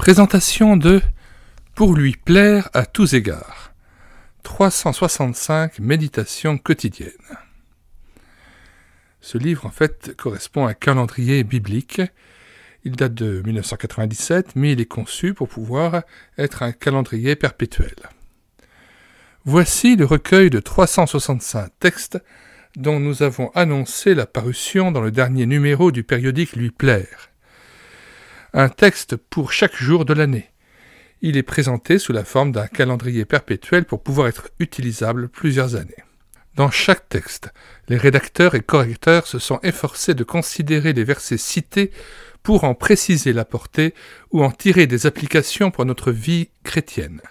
Présentation de « Pour lui plaire à tous égards » 365 méditations quotidiennes. Ce livre, en fait, correspond à un calendrier biblique. Il date de 1997, mais il est conçu pour pouvoir être un calendrier perpétuel. Voici le recueil de 365 textes dont nous avons annoncé la parution dans le dernier numéro du périodique Lui plaire. Un texte pour chaque jour de l'année. Il est présenté sous la forme d'un calendrier perpétuel pour pouvoir être utilisable plusieurs années. Dans chaque texte, les rédacteurs et correcteurs se sont efforcés de considérer les versets cités pour en préciser la portée ou en tirer des applications pour notre vie chrétienne.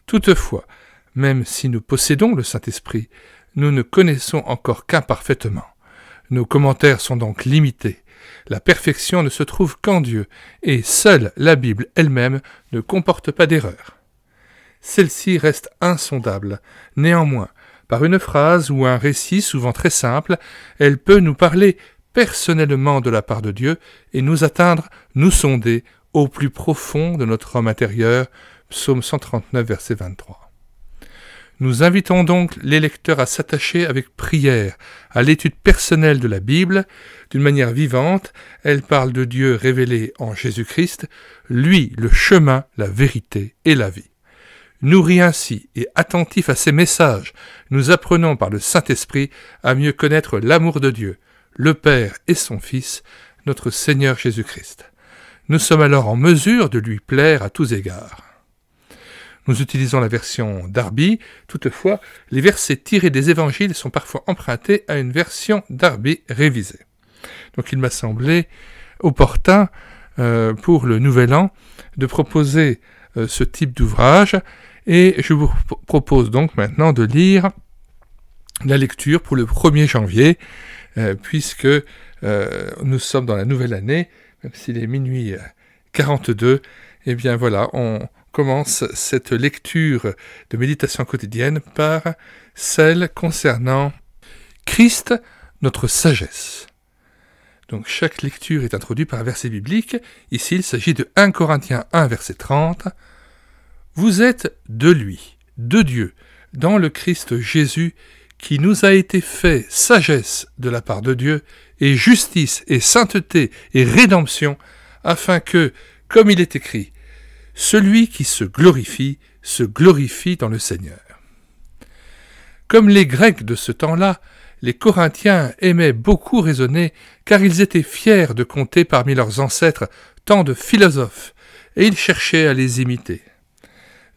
Toutefois, même si nous possédons le Saint-Esprit, nous ne connaissons encore qu'imparfaitement. Nos commentaires sont donc limités. La perfection ne se trouve qu'en Dieu, et seule la Bible elle-même ne comporte pas d'erreur. Celle-ci reste insondable. Néanmoins, par une phrase ou un récit souvent très simple, elle peut nous parler personnellement de la part de Dieu et nous atteindre, nous sonder au plus profond de notre homme intérieur. Psaume 139, verset 23. Nous invitons donc les lecteurs à s'attacher avec prière à l'étude personnelle de la Bible. D'une manière vivante, elle parle de Dieu révélé en Jésus-Christ, lui le chemin, la vérité et la vie. Nourris ainsi et attentifs à ces messages, nous apprenons par le Saint-Esprit à mieux connaître l'amour de Dieu, le Père et son Fils, notre Seigneur Jésus-Christ. Nous sommes alors en mesure de lui plaire à tous égards. Nous utilisons la version Darby, toutefois, les versets tirés des évangiles sont parfois empruntés à une version Darby révisée. Donc il m'a semblé opportun pour le Nouvel An de proposer ce type d'ouvrage et je vous propose donc maintenant de lire la lecture pour le 1er janvier puisque nous sommes dans la nouvelle année, même s'il est minuit 42, et bien voilà, on commence cette lecture de méditation quotidienne par celle concernant Christ, notre sagesse. Donc chaque lecture est introduite par un verset biblique. Ici, il s'agit de 1 Corinthiens 1, verset 30. « Vous êtes de lui, de Dieu, dans le Christ Jésus, qui nous a été fait sagesse de la part de Dieu, et justice, et sainteté, et rédemption, afin que, comme il est écrit, celui qui se glorifie dans le Seigneur. » Comme les Grecs de ce temps-là, les Corinthiens aimaient beaucoup raisonner, car ils étaient fiers de compter parmi leurs ancêtres tant de philosophes, et ils cherchaient à les imiter.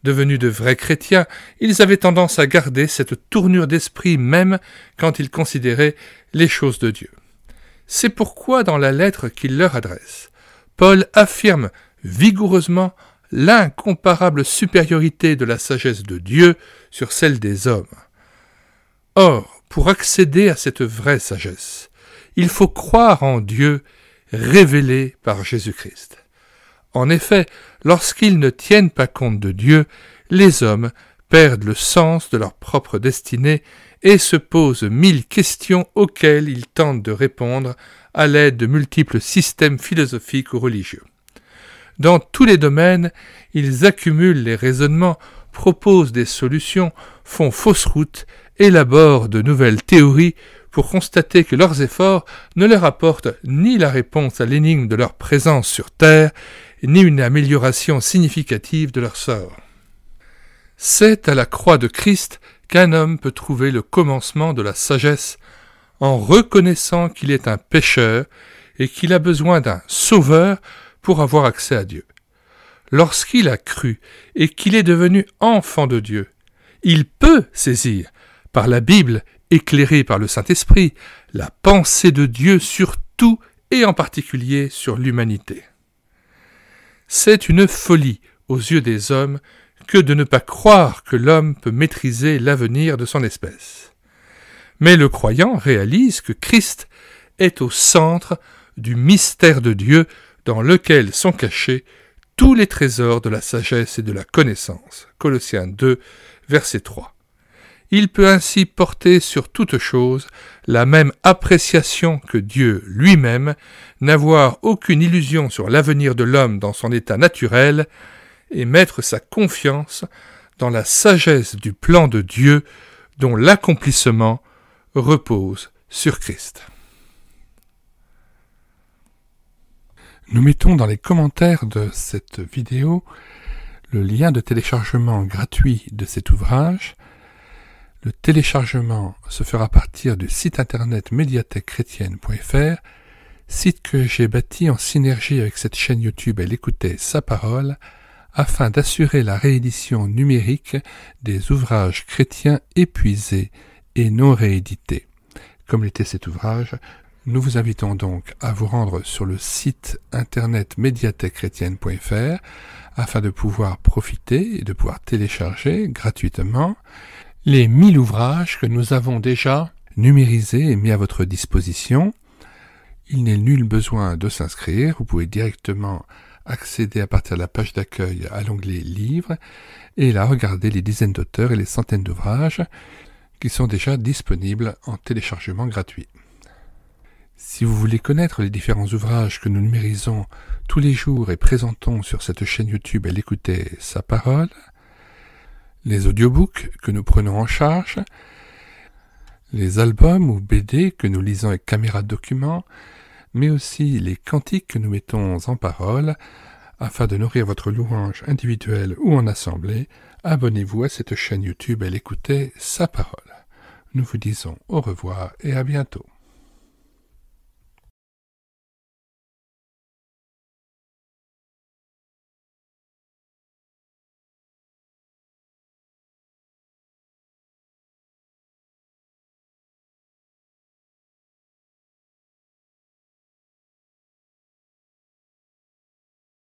Devenus de vrais chrétiens, ils avaient tendance à garder cette tournure d'esprit même quand ils considéraient les choses de Dieu. C'est pourquoi dans la lettre qu'il leur adresse, Paul affirme vigoureusement l'incomparable supériorité de la sagesse de Dieu sur celle des hommes. Or, pour accéder à cette vraie sagesse, il faut croire en Dieu révélé par Jésus-Christ. En effet, lorsqu'ils ne tiennent pas compte de Dieu, les hommes perdent le sens de leur propre destinée et se posent 1000 questions auxquelles ils tentent de répondre à l'aide de multiples systèmes philosophiques ou religieux. Dans tous les domaines, ils accumulent les raisonnements, proposent des solutions, font fausse route, élaborent de nouvelles théories pour constater que leurs efforts ne leur apportent ni la réponse à l'énigme de leur présence sur Terre, ni une amélioration significative de leur sort. C'est à la croix de Christ qu'un homme peut trouver le commencement de la sagesse en reconnaissant qu'il est un pécheur et qu'il a besoin d'un sauveur pour avoir accès à Dieu. Lorsqu'il a cru et qu'il est devenu enfant de Dieu, il peut saisir, par la Bible éclairée par le Saint-Esprit, la pensée de Dieu sur tout et en particulier sur l'humanité. C'est une folie aux yeux des hommes que de ne pas croire que l'homme peut maîtriser l'avenir de son espèce. Mais le croyant réalise que Christ est au centre du mystère de Dieu dans lequel sont cachés tous les trésors de la sagesse et de la connaissance. Colossiens 2, verset 3. Il peut ainsi porter sur toute chose la même appréciation que Dieu lui-même, n'avoir aucune illusion sur l'avenir de l'homme dans son état naturel, et mettre sa confiance dans la sagesse du plan de Dieu dont l'accomplissement repose sur Christ. Nous mettons dans les commentaires de cette vidéo le lien de téléchargement gratuit de cet ouvrage. Le téléchargement se fera à partir du site internet médiathèquechrétienne.fr, site que j'ai bâti en synergie avec cette chaîne YouTube Elle écoutait sa parole, afin d'assurer la réédition numérique des ouvrages chrétiens épuisés et non réédités. Comme l'était cet ouvrage, nous vous invitons donc à vous rendre sur le site internet médiathèquechrétienne.fr afin de pouvoir profiter et de pouvoir télécharger gratuitement les 1000 ouvrages que nous avons déjà numérisés et mis à votre disposition. Il n'est nul besoin de s'inscrire, vous pouvez directement accéder à partir de la page d'accueil à l'onglet Livres et là regarder les dizaines d'auteurs et les centaines d'ouvrages qui sont déjà disponibles en téléchargement gratuit. Si vous voulez connaître les différents ouvrages que nous numérisons tous les jours et présentons sur cette chaîne YouTube Elle écoutait sa parole, les audiobooks que nous prenons en charge, les albums ou BD que nous lisons avec caméra de document, mais aussi les cantiques que nous mettons en parole, afin de nourrir votre louange individuelle ou en assemblée, abonnez-vous à cette chaîne YouTube Elle écoutait sa parole. Nous vous disons au revoir et à bientôt.